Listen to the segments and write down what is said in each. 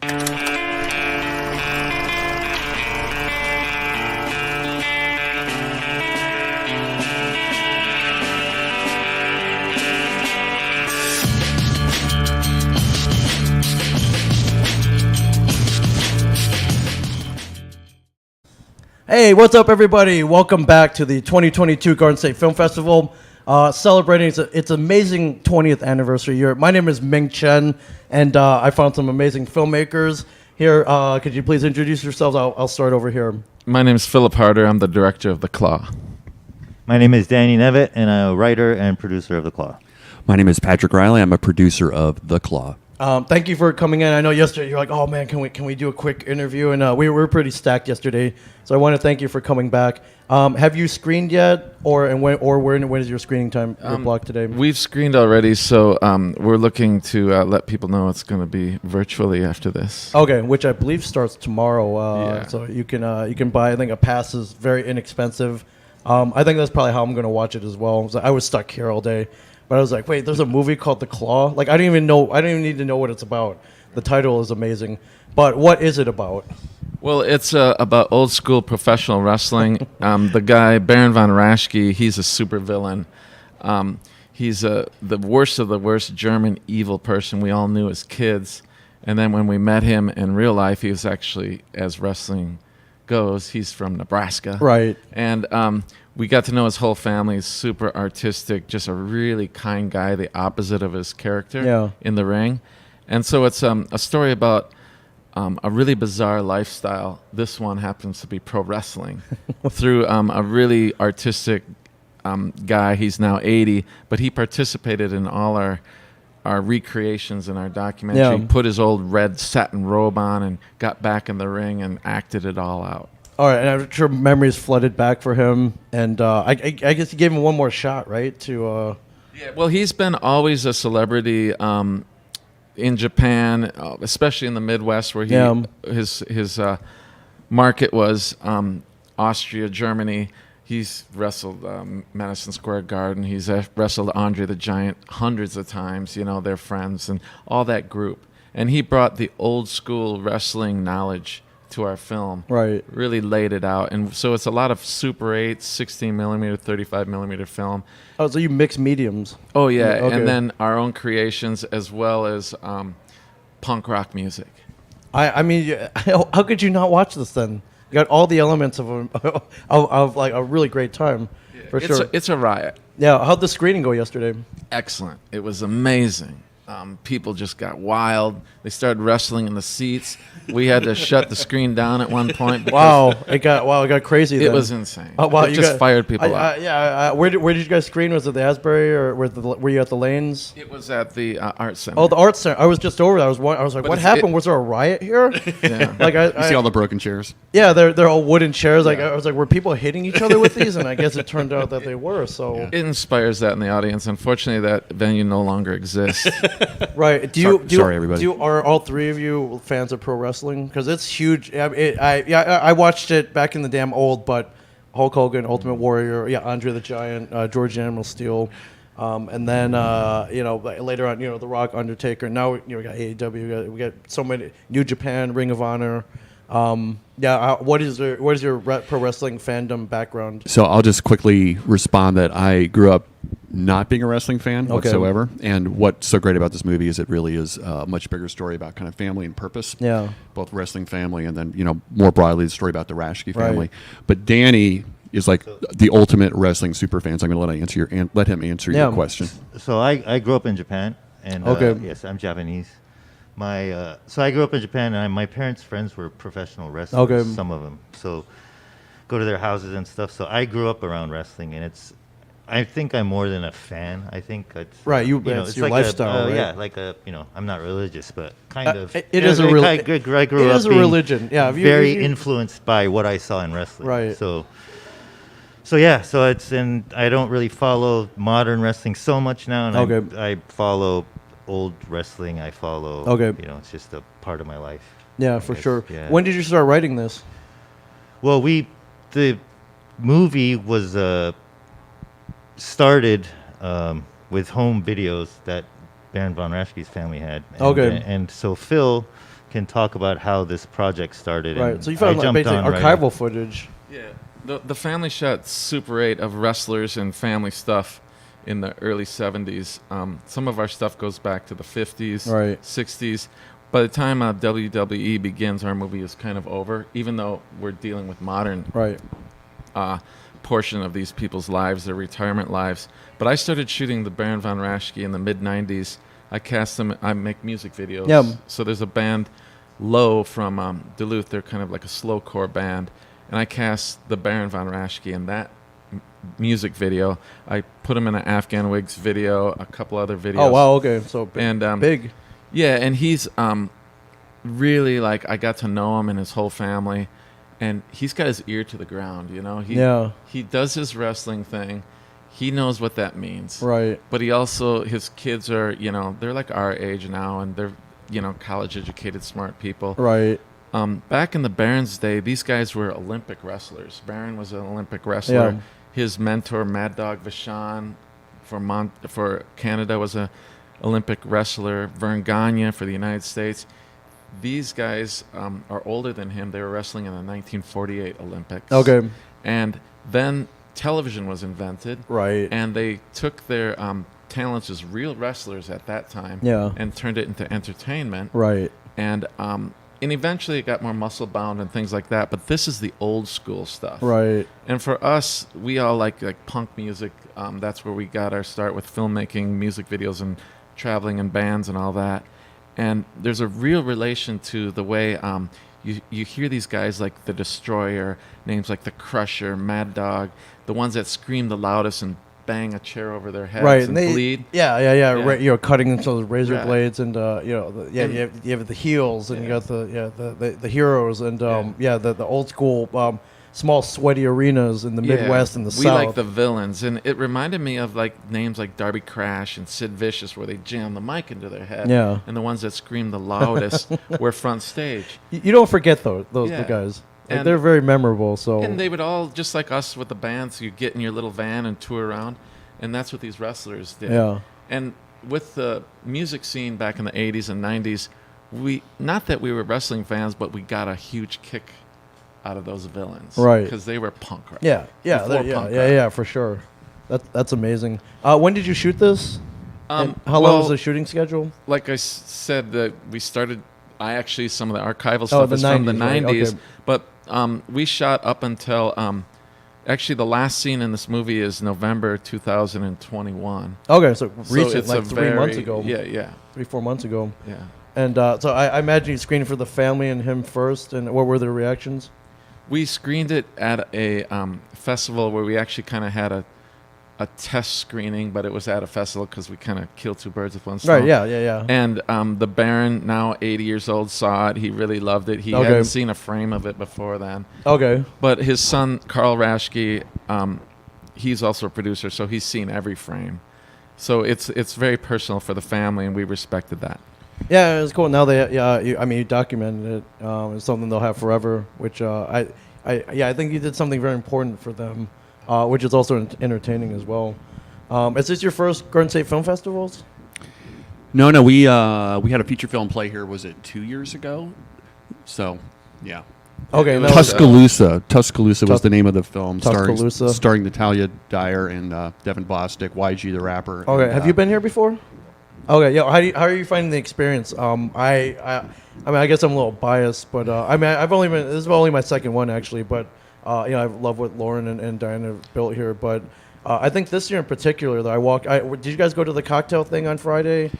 Hey, what's up, everybody? Welcome back to the 2022 Garden State Film Festival, celebrating its amazing 20th anniversary year. My name is Ming Chen, and I found some amazing filmmakers here. Could you please introduce yourselves? I'll start over here. My name is Philip Harder. I'm the director of The Claw. My name is Danny Nevitt, and I'm a writer and producer of The Claw. My name is Patrick Riley. I'm a producer of The Claw. Thank you for coming in. I know yesterday you're like, oh man, can we do a quick interview? And we were pretty stacked yesterday, so I want to thank you for coming back. Have you screened yet, when is your screening time? Your block today? We've screened already, so we're looking to let people know it's going to be virtually after this. Okay, which I believe starts tomorrow. Yeah. So you can buy. I think a pass is very inexpensive. I think that's probably how I'm going to watch it as well. So I was stuck here all day. But I was like, wait, there's a movie called The Claw? Like, I didn't even need to know what it's about. The title is amazing. But what is it about? Well, it's about old school professional wrestling. The guy, Baron von Raschke, he's a supervillain. He's the worst of the worst German evil person we all knew as kids. And then when we met him in real life, he was actually, as wrestling goes, he's from Nebraska. Right. And we got to know his whole family. He's super artistic, just a really kind guy, the opposite of his character in the ring. And so it's a story about a really bizarre lifestyle. This one happens to be pro wrestling through a really artistic guy. He's now 80, but he participated in all our recreations in our documentary. Yeah. He put his old red satin robe on and got back in the ring and acted it all out. All right, and I'm sure memories flooded back for him. And I guess you gave him one more shot, right? Yeah, well, he's been always a celebrity in Japan, especially in the Midwest, where his market was Austria, Germany. He's wrestled Madison Square Garden. He's wrestled Andre the Giant hundreds of times. You know, they're friends and all that group. And he brought the old school wrestling knowledge to our film. Right. Really laid it out. And so it's a lot of Super 8, 16 millimeter, 35 millimeter film. Oh, so you mix mediums. Oh, yeah. Okay. And then our own creations as well as punk rock music. I mean, how could you not watch this then? You got all the elements of like a really great time, for sure. It's a riot. Yeah. How'd the screening go yesterday? Excellent. It was amazing. People just got wild. They started wrestling in the seats. We had to shut the screen down at one point. Wow, it got crazy. It then. was insane. Oh, wow, it just fired people out. Where did you guys screen? Was it the Asbury or were you at the Lanes? It was at the Art Center. Oh, the Art Center. I was just over there. I was like, what happened? Was there a riot here? Yeah. Like you see all the broken chairs? Yeah, they're all wooden chairs. Like I was like, were people hitting each other with these? And I guess it turned out that they were. So it inspires that in the audience. Unfortunately, that venue no longer exists. Right. Sorry, everybody. Are all three of you fans of pro wrestling? Because it's huge. I watched it back in the damn old, but Hulk Hogan, Ultimate Warrior, Andre the Giant, George Animal Steel, and then later on, The Rock, Undertaker. Now we got AEW. We got so many. New Japan, Ring of Honor. What is your pro wrestling fandom background? So I'll just quickly respond that I grew up not being a wrestling fan whatsoever. And what's so great about this movie is it really is a much bigger story about kind of family and purpose. Yeah. Both wrestling family and then, more broadly the story about the Raschke family. Right. But Danny is like the ultimate wrestling super fan. So I'm going to let him answer your question. So I grew up in Japan. And yes, I'm Japanese. So I grew up in Japan, and my parents' friends were professional wrestlers, some of them. So go to their houses and stuff. So I grew up around wrestling, and I think I'm more than a fan. I think it's it's your like lifestyle, right? Yeah, like I'm not religious, but kind of. It is a religion. I grew up being religion. Yeah, very influenced by what I saw in wrestling. Right. So it's I don't really follow modern wrestling so much now, and I follow old wrestling. I follow. It's just a part of my life. Yeah, for sure. Yeah. When did you start writing this? Well, the movie was started with home videos that Baron von Raschke's family had. And so Phil, can talk about how this project started. Right. And So you found like basically archival footage. Yeah. The family shot Super 8 of wrestlers and family stuff in the early 70s. Some of our stuff goes back to the 50s, 60s. By the time WWE begins, our movie is kind of over, even though we're dealing with modern portion of these people's lives, their retirement lives. But I started shooting the Baron von Raschke in the mid-90s. I cast them. I make music videos. Yeah. So there's a band, Low, from Duluth. They're kind of like a slowcore band. And I cast the Baron von Raschke in that music video. I put him in an Afghan Wigs video, a couple other videos. Oh, wow, okay. So big. And, big. Yeah, and he's really, like, I got to know him and his whole family. And he's got his ear to the ground, you know? He does his wrestling thing. He knows what that means. Right. But he also, his kids are, you know, they're like our age now, and they're, you know, college-educated, smart people. Right. Back in the Baron's day, these guys were Olympic wrestlers. Baron was an Olympic wrestler. Yeah. His mentor, Mad Dog Vachon, for Canada, was a Olympic wrestler. Vern Gagne for the United States. These guys are older than him. They were wrestling in the 1948 Olympics. Okay. And then television was invented. Right. And they took their talents as real wrestlers at that time and turned it into entertainment. Right. And eventually it got more muscle bound and things like that. But this is the old school stuff. Right. And for us, we all like punk music. That's where we got our start with filmmaking, music videos, and traveling in bands and all that. And there's a real relation to the way you hear these guys like the Destroyer, names like the Crusher, Mad Dog, the ones that scream the loudest and bang a chair over their heads and bleed. Yeah. Right, you know, cutting themselves with razor blades, and you know, you have the heels, and you got the heroes, and the old school small sweaty arenas in the Midwest and the South. We like the villains, and it reminded me of like names like Darby Crash and Sid Vicious, where they jam the mic into their head. Yeah. And the ones that scream the loudest were front stage. You don't forget those guys. Like, they're very memorable. So. And they would all, just like us with the bands, you get in your little van and tour around, and that's what these wrestlers did. Yeah. And with the music scene back in the 80s and 90s, not that we were wrestling fans, but we got a huge kick out of those villains, right? Because they were punk rock. Yeah, for sure. That's amazing. When did you shoot this? How long was the shooting schedule? Like I said, that we started. Some of the archival stuff is from the 90s, right? Okay. But we shot up until actually the last scene in this movie is November 2021. Okay, so recent, it's like 3 months ago. Yeah. 3-4 months ago. Yeah. And so I imagine you screened for the family and him first. And what were their reactions? We screened it at a festival where we actually kind of had a test screening, but it was at a festival because we kind of killed two birds with one stone. Right, yeah. And the Baron, now 80 years old, saw it. He really loved it. He hadn't seen a frame of it before then. Okay. But his son, Carl Raschke, he's also a producer, so he's seen every frame. So it's very personal for the family, and we respected that. Yeah, it's cool. Now you documented it. It's something they'll have forever. Which I think you did something very important for them, which is also entertaining as well. Is this your first Garden State Film Festivals? No. We had a feature film play here. Was it 2 years ago? So, yeah. Okay. Tuscaloosa. Tuscaloosa was the name of the film, Tuscaloosa. starring Natalia Dyer and Devin Bostic, YG the rapper. Okay. And, have you been here before? Okay, yeah. How are you finding the experience? I guess I'm a little biased, but this is only my second one actually. But I love what Lauren and Diana built here. But I think this year in particular, though, did you guys go to the cocktail thing on Friday,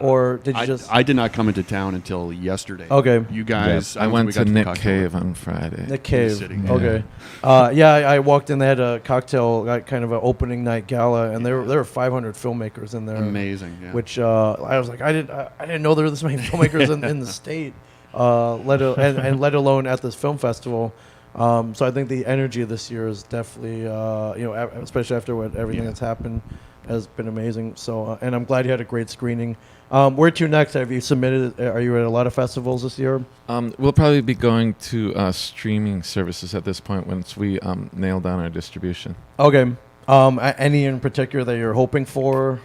or did you just? I did not come into town until yesterday. Okay, you guys. I went to Nick Cave on Friday. Nick Cave. Okay. I walked in. They had a cocktail, kind of an opening night gala, and there were 500 filmmakers in there. Amazing. Yeah. Which I was like, I didn't know there were this many filmmakers in the state, let alone at this film festival. So I think the energy this year is definitely, especially after everything that's happened, has been amazing. So, and I'm glad you had a great screening. Where to next? Have you submitted? Are you at a lot of festivals this year? We'll probably be going to streaming services at this point once we nail down our distribution. Okay. Any in particular that you're hoping for?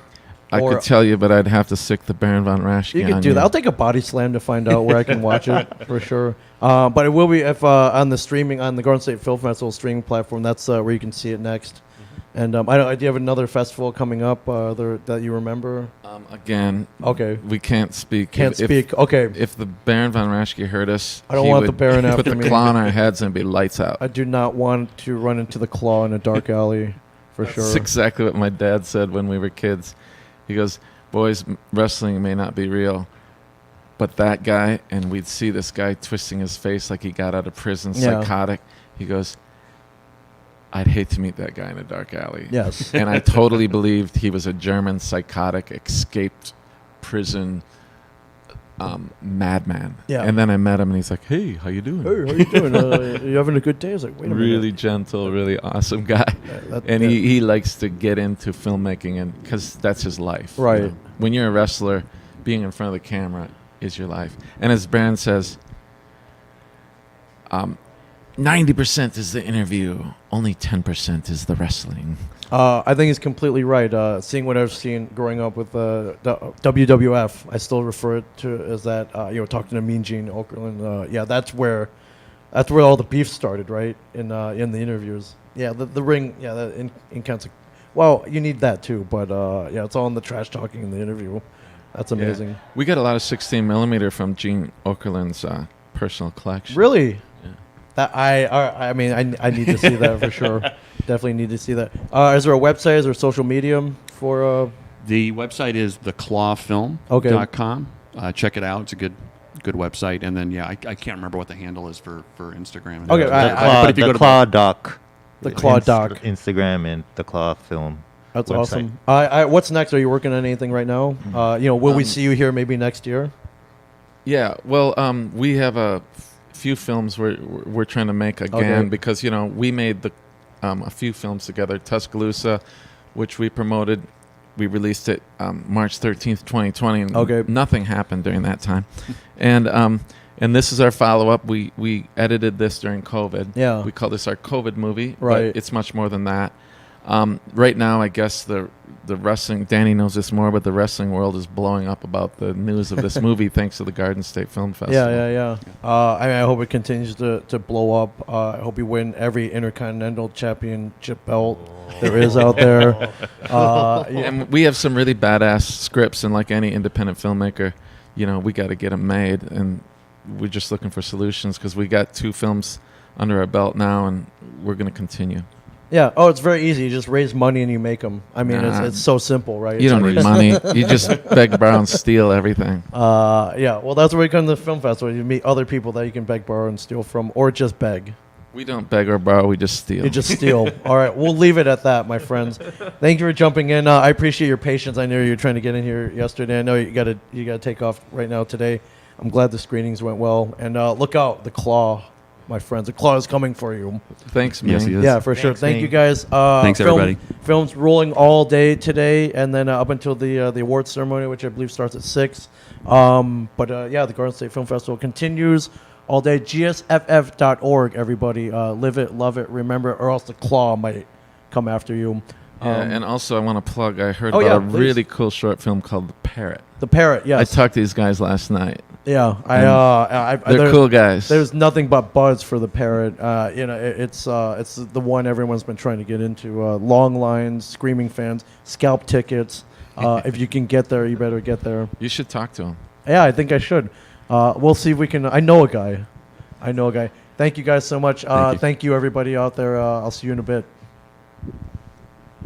I could tell you, but I'd have to stick the Baron von Raschke. You could do that. I'll take a body slam to find out where I can watch it for sure. But it will be if on the streaming on the Garden State Film Festival streaming platform. That's where you can see it next. And do you have another festival coming up that you remember? Again, okay, we can't speak. Can't speak. Okay, if the Baron von Raschke heard us, I don't want the Baron after me. Put the claw on our heads and be lights out. I do not want to run into the claw in a dark alley, for sure. That's exactly what my dad said when we were kids. He goes, "Boys, wrestling may not be real, but that guy," and we'd see this guy twisting his face like he got out of prison, psychotic. He goes, "I'd hate to meet that guy in a dark alley." Yes. And I totally believed he was a German psychotic, escaped prison madman. Yeah. And then I met him, and he's like, "Hey, how you doing? Hey, how you doing? You having a good day?" I was like, "Wait a minute." Really gentle, really awesome guy. And he likes to get into filmmaking, and because that's his life. Right. You know? When you're a wrestler, being in front of the camera is your life. And as Baron says, 90% is the interview, only 10% is the wrestling. I think he's completely right. Seeing what I've seen growing up with the WWF, I still refer it to as that. Talking to Mean Gene Okerlund. That's where all the beef started, right? In the interviews. Yeah, the ring. Yeah, the in well, you need that too, but it's all in the trash talking in the interview. That's amazing. Yeah. We got a lot of 16mm from Gene Okerlund's personal collection. Really? That I mean, I need to see that for sure. Definitely need to see that. Is there a website? Is there a social medium for? The website is theclawfilm.com. Check it out. It's a good website. And then I can't remember what the handle is for Instagram. Okay, but if you go to Claw Doc, the Claw Doc, Instagram and the Claw Film. That's website. Awesome. What's next? Are you working on anything right now? Will we see you here maybe next year? Yeah. Well, we have a few films we're trying to make again because we made a few films together. Tuscaloosa, which we promoted, we released it March 13th, 2020, and nothing happened during that time. And this is our follow-up. We edited this during COVID. Yeah, we call this our COVID movie. Right, but it's much more than that. Right now, I guess the wrestling, Danny knows this more, but the wrestling world is blowing up about the news of this movie thanks to the Garden State Film Festival. Yeah. I hope it continues to blow up. I hope you win every Intercontinental Championship belt there is out there. And we have some really badass scripts, and like any independent filmmaker, we got to get them made, and we're just looking for solutions because we got 2 films under our belt now, and we're going to continue. Yeah. Oh, it's very easy. You just raise money and you make them. I mean, it's so simple, right? You don't need money. You just beg, borrow, and steal everything. Well, that's where you come to the film festival. You meet other people that you can beg, borrow, and steal from, or just beg. We don't beg or borrow. We just steal. You just steal. All right. We'll leave it at that, my friends. Thank you for jumping in. I appreciate your patience. I know you were trying to get in here yesterday. I know you got to take off right now today. I'm glad the screenings went well. And look out, The Claw. My friends, The Claw is coming for you. Thanks, man. Yes, he is. Yeah, for sure. Thank you, guys. Thanks, everybody. Film's rolling all day today, and then up until the awards ceremony, which I believe starts at 6. The Garden State Film Festival continues all day. GSFF.org, everybody. Live it, love it, remember it, or else The Claw might come after you. And also, I want to plug, I heard about a really cool short film called The Parrot. The Parrot, yes. I talked to these guys last night. Yeah, they're cool guys. There's nothing but buzz for The Parrot. It's the one everyone's been trying to get into. Long lines, screaming fans, scalp tickets. If you can get there, you better get there. You should talk to him. Yeah, I think I should. We'll see if we can. I know a guy. Thank you guys so much. Thank you, everybody out there. I'll see you in a bit.